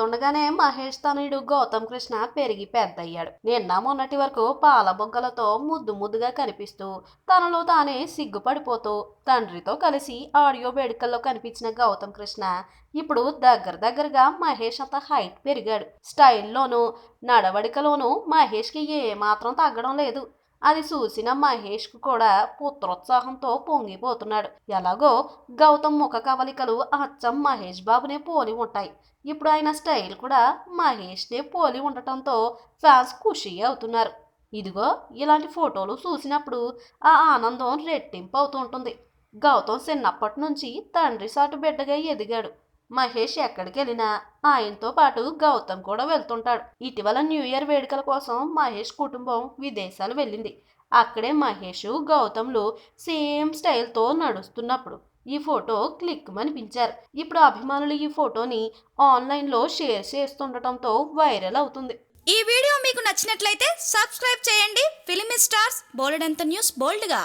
ఉండగానే మహేష్ తనయుడు గౌతమ్ కృష్ణ పెరిగి పెద్దయ్యాడు. నిన్న మొన్నటి వరకు పాల బొగ్గలతో ముద్దు ముద్దుగా కనిపిస్తూ తనలో తానే సిగ్గుపడిపోతూ తండ్రితో కలిసి ఆడియో వేడుకల్లో కనిపించిన గౌతమ్ కృష్ణ ఇప్పుడు దగ్గరగా మహేష్ అంత హైట్ పెరిగాడు. స్టైల్లోనూ నడవడికలోనూ మహేష్కి ఏమాత్రం తగ్గడం లేదు. అది చూసిన మహేష్ కు కూడా పుత్రోత్సాహంతో పొంగిపోతున్నాడు. ఎలాగో గౌతమ్ ముఖ కవలికలు అచ్చం మహేష్ బాబునే పోలి ఉంటాయి. ఇప్పుడు ఆయన స్టైల్ కూడా మహేష్నే పోలి ఉండటంతో ఫ్యాన్స్ ఖుషి అవుతున్నారు. ఇదిగో ఇలాంటి ఫోటోలు చూసినప్పుడు ఆ ఆనందం రెట్టింపు అవుతూ ఉంటుంది. గౌతమ్ చిన్నప్పటి నుంచి తండ్రి సాటు బిడ్డగా ఎదిగాడు. మహేష్ ఎక్కడికి వెళ్ళినా ఆయనతో పాటు గౌతమ్ కూడా వెళ్తుంటాడు. ఇటీవల న్యూ ఇయర్ వేడుకల కోసం మహేష్ కుటుంబం విదేశాలు వెళ్ళింది. అక్కడే మహేష్ గౌతమ్లు సేమ్ స్టైల్తో నడుస్తున్నప్పుడు ఈ ఫోటో క్లిక్ అనిపించారు. ఇప్పుడు అభిమానులు ఈ ఫోటోని ఆన్లైన్లో షేర్ చేస్తుండటంతో వైరల్ అవుతుంది. ఈ వీడియో మీకు నచ్చినట్లయితే సబ్స్క్రైబ్ చేయండి. ఫిలిమి స్టార్స్ బోలెడంత న్యూస్ బోల్డ్గా.